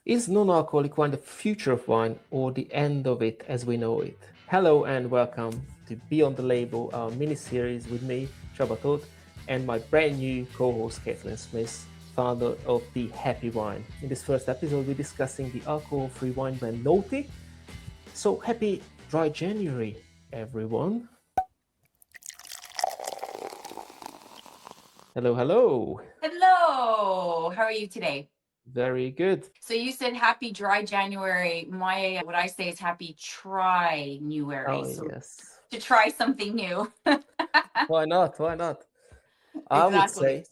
Is non-alcoholic wine the future of wine or the end of it as we know it? Hello and welcome to Beyond the Label, our mini-series with me, Csaba Tóth, and my brand new co-host Kathleen Smith, founder of The Happy Wine. In this first episode, we're discussing the alcohol-free wine brand Noughty. So happy dry January, everyone. Hello, hello. Hello. How are you today? Very good. So you said happy dry January. What I say is happy try-Newary. Oh, so yes. to try something new. Why not? Why not? I would say,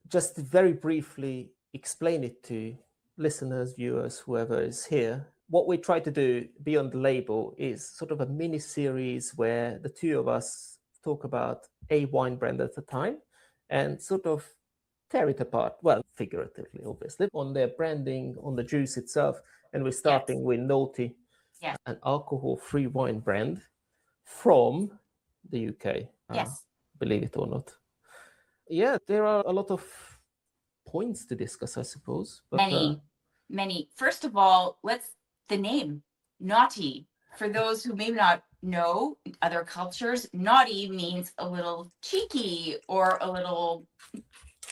just very briefly explain it to listeners, viewers, whoever is here. What we try to do Beyond the Label is sort of a mini series where the two of us talk about a wine brand at a time and sort of tear it apart, well, figuratively, obviously, on their branding, on the juice itself. And we're starting with Noughty, an alcohol-free wine brand from the UK. Yes. Believe it or not. Yeah, there are a lot of points to discuss, I suppose. But, many. First of all, the name, Noughty. For those who may not know other cultures, naughty means a little cheeky or a little,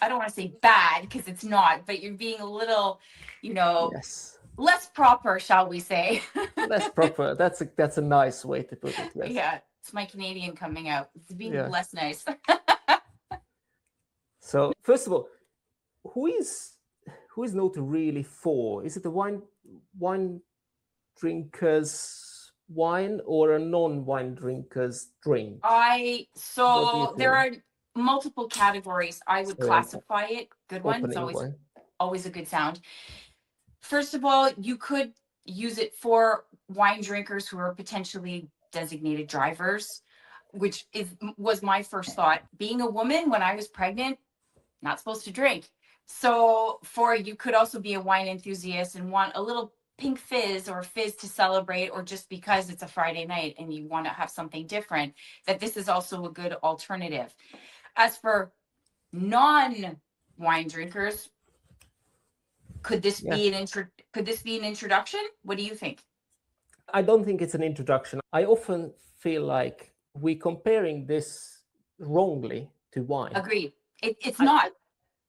I don't want to say bad because it's not, but you're being a little, yes, less proper, shall we say. Less proper. That's a nice way to put it. Yes. Yeah, it's my Canadian coming out. It's being less nice. So first of all, who is Noughty really for? Is it a wine drinkers wine or a non-wine drinkers drink? There are multiple categories I would classify it. Good one. It's always a good sound. First of all, you could use it for wine drinkers who are potentially designated drivers, which was my first thought. Being a woman when I was pregnant, not supposed to drink. So you could also be a wine enthusiast and want a little pink fizz or fizz to celebrate, or just because it's a Friday night and you want to have something different, that this is also a good alternative. As for non-wine drinkers, could this be an introduction? What do you think? I don't think it's an introduction. I often feel like we're comparing this wrongly to wine. Agreed. It's not.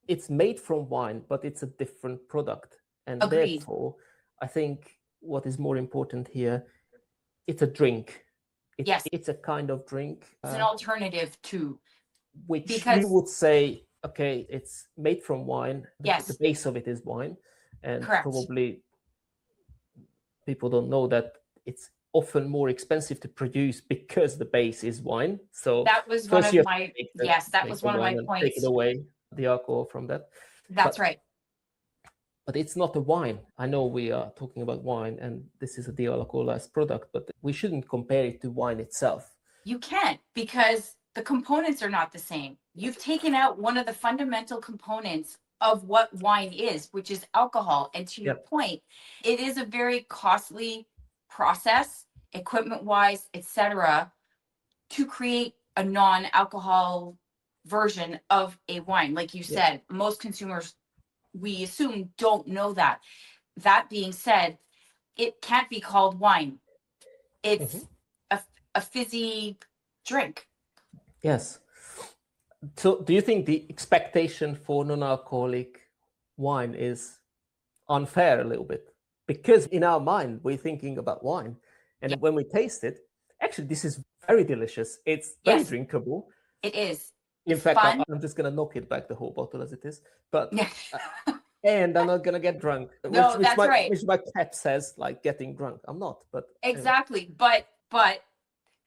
It's made from wine, but it's a different product. And therefore, I think what is more important here, it's a drink. It's a kind of drink. It's an alternative to. Which you would say, okay, it's made from wine. Yes. The base of it is wine. And correct. Probably people don't know that it's often more expensive to produce because the base is wine. So that was one of my points. Take it away, the alcohol from that. That's right. But it's not a wine. I know we are talking about wine and this is a de-alcoholized product, but we shouldn't compare it to wine itself. You can't, because the components are not the same. You've taken out one of the fundamental components of what wine is, which is alcohol. And to your point, it is a very costly process, equipment-wise, etc., to create a non-alcohol version of a wine. Like you said, most consumers, we assume, don't know that. That being said, it can't be called wine. It's a fizzy drink. Yes. So do you think the expectation for non-alcoholic wine is unfair a little bit? Because in our mind, we're thinking about wine. And when we taste it, actually, this is very delicious. It's very drinkable. It is. In fact, I'm just going to knock it back, the whole bottle as it is. But and I'm not going to get drunk. No, that's right. Which my cat says, like, getting drunk. I'm not. But exactly. Anyway. But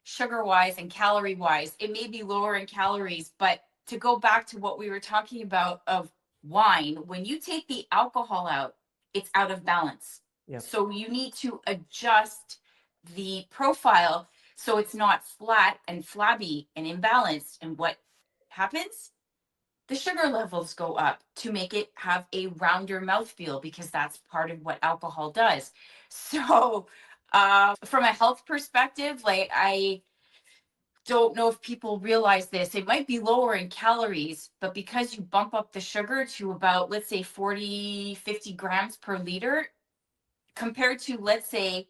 sugar-wise and calorie-wise, it may be lower in calories, but to go back to what we were talking about of wine, when you take the alcohol out, it's out of balance. Yep. So you need to adjust the profile so it's not flat and flabby and imbalanced. And what happens? The sugar levels go up to make it have a rounder mouthfeel, because that's part of what alcohol does. So from a health perspective, like, I don't know if people realize this, it might be lower in calories, but because you bump up the sugar to about, let's say 40, 50 grams per liter, compared to, let's say,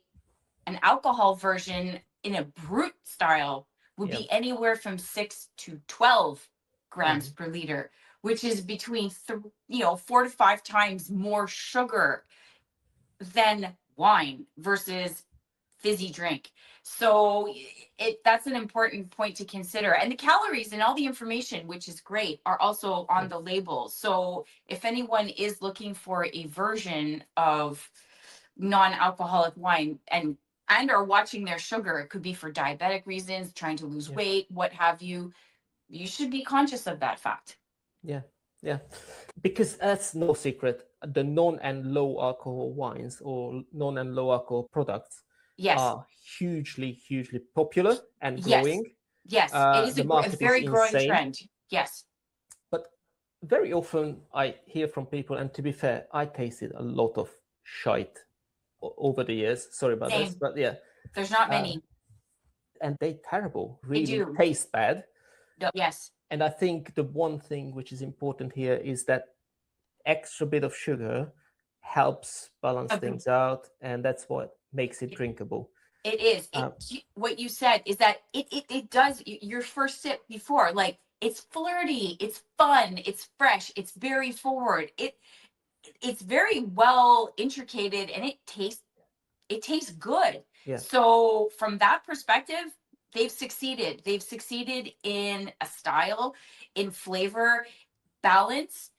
an alcohol version in a brut style would be anywhere from 6 to 12 grams per liter, which is between 4 to 5 times more sugar than wine versus fizzy drink. So that's an important point to consider. And the calories and all the information, which is great, are also on the label. So if anyone is looking for a version of non-alcoholic wine and are watching their sugar, it could be for diabetic reasons, trying to lose weight, what have you, you should be conscious of that fact. Yeah, because that's no secret. The non and low alcohol wines or non and low alcohol products are hugely popular and growing. Yes, it is a very growing trend. Yes. But very often I hear from people, and to be fair, I tasted a lot of shite over the years. Sorry about this, but yeah. There's not many. And they're terrible, really taste bad. Yes. And I think the one thing which is important here is that extra bit of sugar helps balance things out, and that's what makes it drinkable. It is. What you said is that it does, your first sip before, like, it's flirty, it's fun, it's fresh, it's very forward. It's very well intricated, and it tastes good. Yeah. So from that perspective, they've succeeded. They've succeeded in a style, in flavor, balance.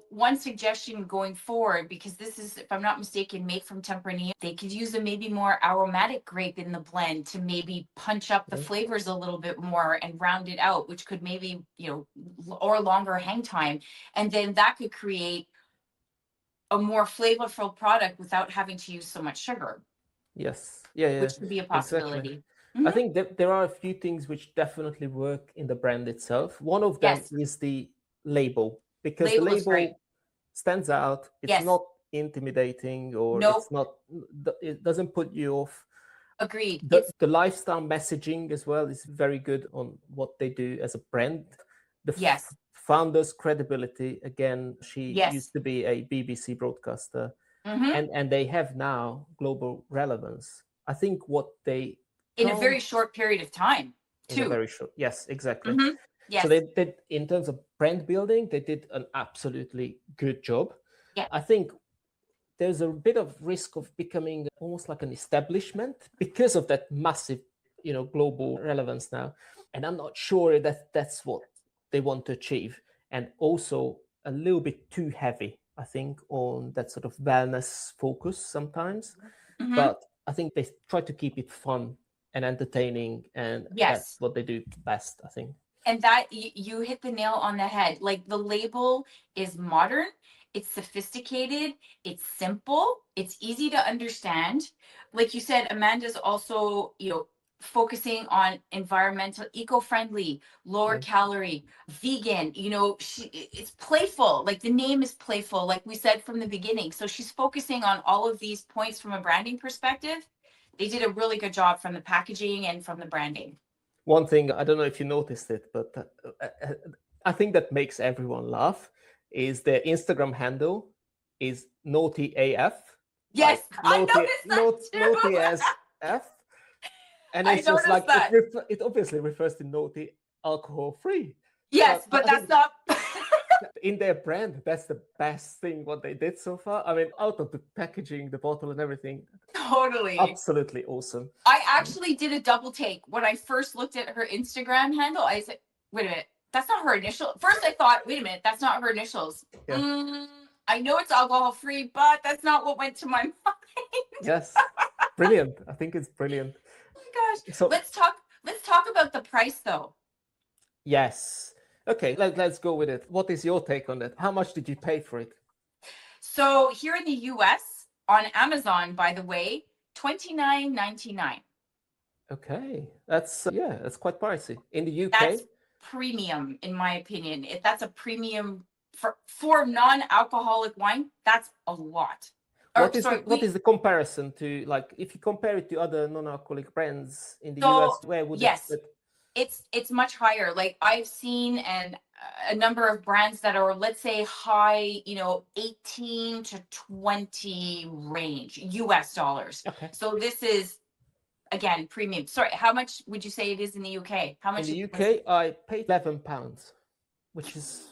One suggestion going forward, because this is, if I'm not mistaken, made from Tempranillo, they could use a maybe more aromatic grape in the blend to maybe punch up the flavors a little bit more and round it out, which could maybe, or longer hang time. And then that could create a more flavorful product without having to use so much sugar. Yes. Yeah. Which could be a possibility. Exactly. I think that there are a few things which definitely work in the brand itself. One of them is the label, because the label stands out. It's not intimidating, or it doesn't put you off. Agreed. The lifestyle messaging as well is very good on what they do as a brand. The founder's credibility, again, she used to be a BBC broadcaster, and they have now global relevance. I think what they in a very short period of time, too. In a very short, yes, exactly. Yes. So they did, in terms of brand building, they did an absolutely good job. Yeah. I think there's a bit of risk of becoming almost like an establishment because of that massive, global relevance now. And I'm not sure that that's what they want to achieve. And also a little bit too heavy, I think, on that sort of wellness focus sometimes. But I think they try to keep it fun and entertaining, and that's what they do best, I think. And that you hit the nail on the head. Like, the label is modern, it's sophisticated, it's simple, it's easy to understand. Like you said, Amanda's also, focusing on environmental, eco-friendly, lower calorie, vegan, it's playful. Like, the name is playful, like we said from the beginning. So she's focusing on all of these points from a branding perspective. They did a really good job from the packaging and from the branding. One thing, I don't know if you noticed it, but I think that makes everyone laugh, is their Instagram handle is Noughty AF. Yes, I noticed that too. Noughty as F. And it's just like, it obviously refers to Noughty alcohol free. Yes, but that's not... In their brand, that's the best thing what they did so far. I mean, out of the packaging, the bottle and everything. Totally. Absolutely awesome. I actually did a double take. When I first looked at her Instagram handle, I said, wait a minute, that's not her initial. First I thought, wait a minute, that's not her initials. Yeah. I know it's alcohol free, but that's not what went to my mind. Yes. Brilliant. I think it's brilliant. Oh my gosh. So let's talk about the price though. Yes. Okay, let's go with it. What is your take on that? How much did you pay for it? So here in the US, on Amazon, by the way, $29.99. Okay, that's quite pricey. In the UK, that's premium, in my opinion. If that's a premium for non-alcoholic wine, that's a lot. What is the comparison to, like, if you compare it to other non-alcoholic brands in the US? Where would It's much higher. Like, I've seen, and a number of brands that are, let's say, high, 18 to 20 range US dollars. Okay. So this is, again, premium. Sorry, how much would you say it is in the UK? How much? In the UK, I paid £11, which is,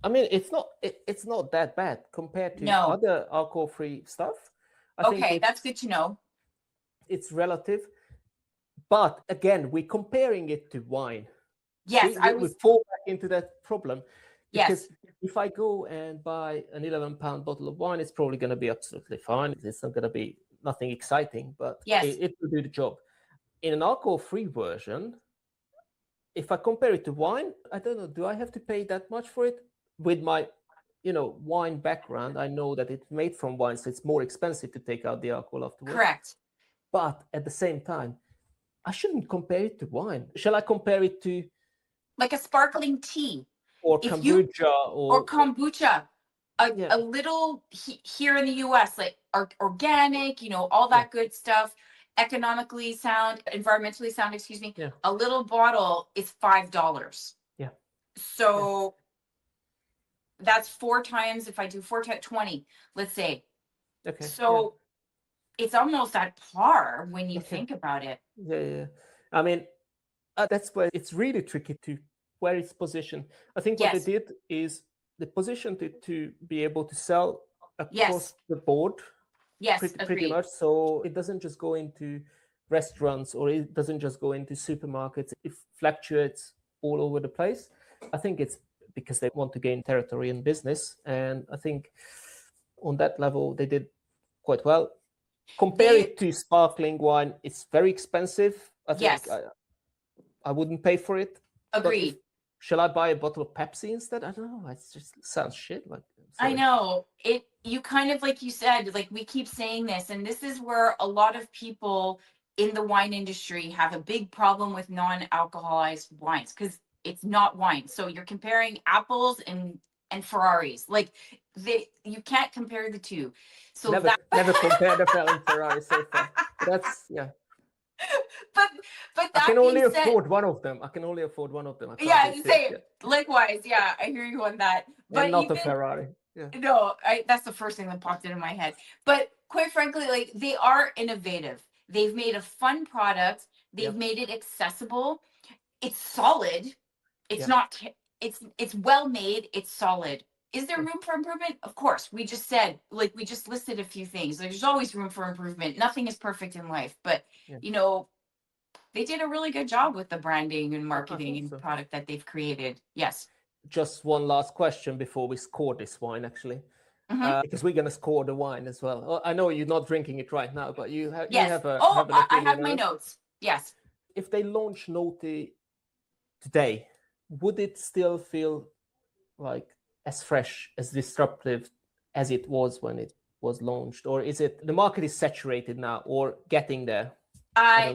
I mean, it's not that bad compared to other alcohol-free stuff. I think that's good to know. It's relative, but again, we're comparing it to wine. Yes, we fall back into that problem. Because yes. if I go and buy an £11 bottle of wine, it's probably going to be absolutely fine. It's not going to be nothing exciting, but it will do the job. In an alcohol-free version, if I compare it to wine, I don't know, do I have to pay that much for it? With my, wine background, I know that it's made from wine, so it's more expensive to take out the alcohol afterwards. Correct. But at the same time, I shouldn't compare it to wine. Shall I compare it to like a sparkling tea or kombucha or kombucha? A little here in the US, like organic, all that good stuff, economically sound, environmentally sound, excuse me. Yeah. A little bottle is $5. Yeah. So that's 4 times, if I do 4 times 20, let's say. Okay. So it's almost at par when you think about it. Yeah. I mean, that's where it's really tricky to where it's positioned. I think what they did is they positioned it to be able to sell across the board. Yes, pretty much. So it doesn't just go into restaurants or it doesn't just go into supermarkets. It fluctuates all over the place. I think it's because they want to gain territory in business. And I think on that level, they did quite well. Compare it to sparkling wine, it's very expensive. I think I wouldn't pay for it. Agreed. Shall I buy a bottle of Pepsi instead? I don't know. It just sounds shit. Like, I know it. You kind of, like you said, like we keep saying this, and this is where a lot of people in the wine industry have a big problem with non-alcoholized wines because it's not wine. So you're comparing apples and Ferraris. Like you can't compare the two. So never compare the Ferrari so far. That's But I can only afford one of them. I can only afford one of them. Same. Likewise. Yeah, I hear you on that. But and not a Ferrari. Yeah. No, that's the first thing that popped into my head. But quite frankly, like they are innovative. They've made a fun product. They've made it accessible. It's solid. It's not. It's well made. It's solid. Is there room for improvement? Of course. We just said, like, we just listed a few things. There's always room for improvement. Nothing is perfect in life, but they did a really good job with the branding and marketing and product that they've created. Yes. Just one last question before we score this wine, actually, because we're going to score the wine as well. I know you're not drinking it right now, but you have. Yes. I have my notes. Yes. If they launch Noughty today, would it still feel like as fresh, as disruptive as it was when it was launched? Or is it the market is saturated now or getting there?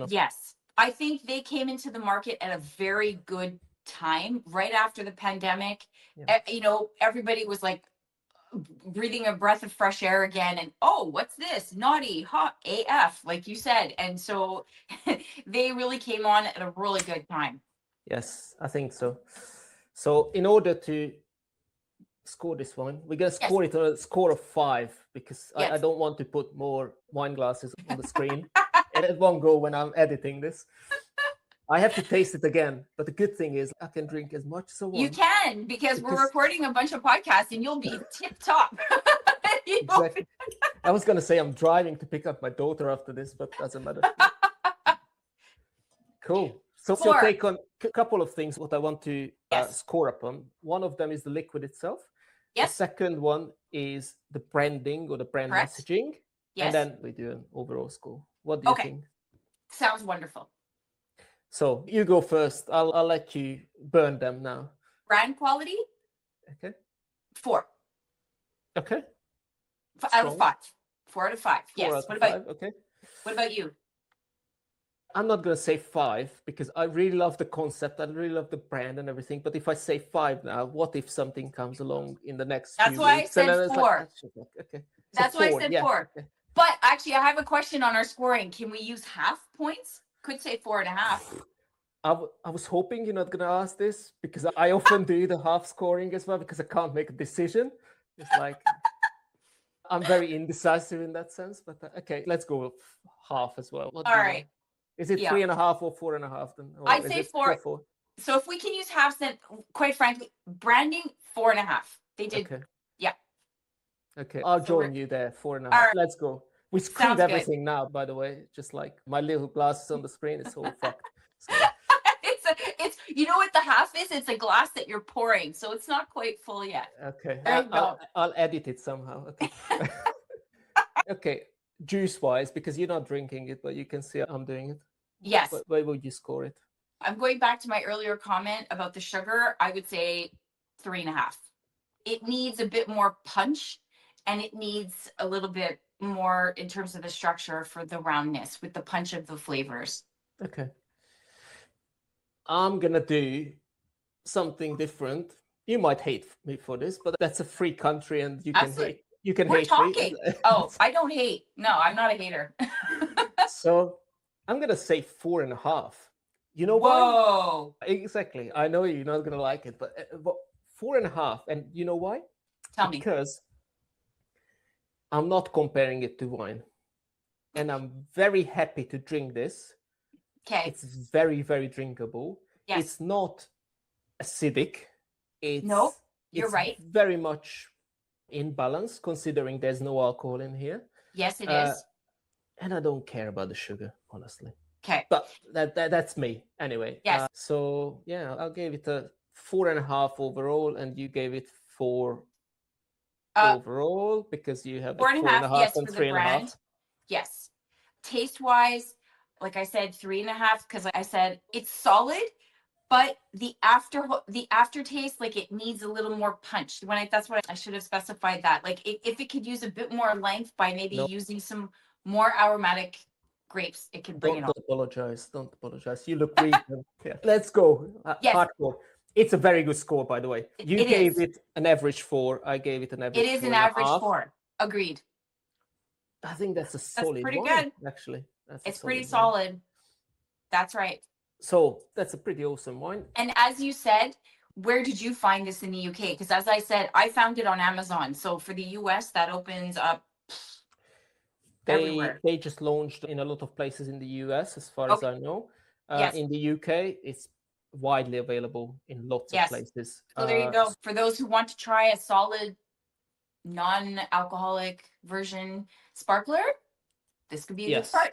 Yes. I think they came into the market at a very good time, right after the pandemic. Everybody was like breathing a breath of fresh air again. And, what's this? Noughty, hot AF, like you said. And so they really came on at a really good time. Yes, I think so. So in order to score this one, we're going to score it on a score of 5 because I don't want to put more wine glasses on the screen and it won't go when I'm editing this. I have to taste it again, but the good thing is I can drink as much as I want. You can because we're recording a bunch of podcasts and you'll be tip top. Exactly. I was going to say I'm driving to pick up my daughter after this, but doesn't matter. Cool. So your take on a couple of things what I want to score upon. One of them is the liquid itself. Yes. The second one is the branding or the brand messaging. Yes. And then we do an overall score. What do you think? Sounds wonderful. So you go first. I'll let you burn them now. Brand quality? Okay. 4. Okay. Out of 5. 4 out of 5. Yes. What about 5? Okay. What about you? I'm not going to say 5 because I really love the concept. I really love the brand and everything. But if I say 5 now, what if something comes along in the next few weeks? That's why I said 4. Okay. That's why I said 4. Okay. But actually, I have a question on our scoring. Can we use half points? Could say 4.5. I was hoping you're not going to ask this because I often do the half scoring as well because I can't make a decision. It's like I'm very indecisive in that sense. But okay, let's go with half as well. All right. Is it 3.5 or 4.5 then? Or I'd say 4. So if we can use halves, then quite frankly, branding 4.5. They did. Okay. Yeah. Okay. I'll join you there. 4.5. Right. Let's go. We screwed everything now, by the way. Just like my little glasses on the screen, it's all fucked. So. It's you know what the half is? It's a glass that you're pouring, so it's not quite full yet. Okay. I'll edit it somehow. Okay. Okay. Juice-wise, because you're not drinking it, but you can see I'm doing it. Yes. Where would you score it? I'm going back to my earlier comment about the sugar. I would say 3.5. It needs a bit more punch, and it needs a little bit more in terms of the structure for the roundness with the punch of the flavors. Okay. I'm going to do something different. You might hate me for this, but that's a free country and you can hate. You can hate me. Oh, I don't hate. No, I'm not a hater. So I'm going to say 4.5. You know Whoa. why? Exactly. I know you're not going to like it, but 4.5. And you know why? Tell me. Because I'm not comparing it to wine. And I'm very happy to drink this. Okay. It's very, very drinkable. Yes. It's not acidic. No, you're right. Very much in balance, considering there's no alcohol in here. Yes, it is. And I don't care about the sugar, honestly. Okay. But that's me anyway. Yes. So yeah, I'll give it a 4.5 overall, and you gave it 4 overall because you have 4.5. Yes, and for the brand. Yes. Taste-wise, like I said, 3.5 because I said it's solid, but the aftertaste, like it needs a little more punch. That's what I should have specified that. Like if it could use a bit more length by maybe using some more aromatic grapes, it could bring it on. Don't apologize. Don't apologize. You look weak. Yeah. Let's go. Yes. Hardcore. It's a very good score, by the way. You gave it an average 4. I gave it an average 4. It is an average 4. Agreed. I think that's a solid That's pretty one, good. Actually. It's pretty solid. That's right. So that's a pretty awesome wine. And as you said, where did you find this in the UK? Because as I said, I found it on Amazon. So for the US, that opens up everywhere. They just launched in a lot of places in the US, as far as I know. Yes. In the UK, it's widely available in lots of places. So there you go. For those who want to try a solid, non-alcoholic version sparkler, this could be a good start.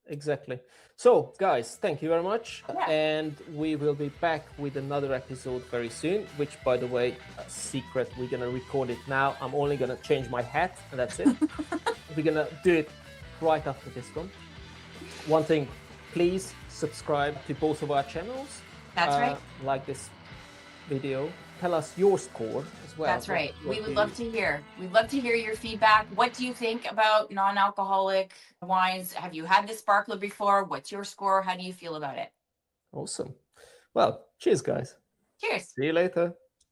Exactly. So, guys, thank you very much. Yeah. And we will be back with another episode very soon, which, by the way, a secret, we're going to record it now. I'm only going to change my hat, and that's it. We're going to do it right after this one. One thing, please subscribe to both of our channels. That's right. Like this video. Tell us your score as well. That's right. We would love to hear. We'd love to hear your feedback. What do you think about non-alcoholic wines? Have you had this sparkler before? What's your score? How do you feel about it? Awesome. Well, cheers, guys. Cheers. See you later.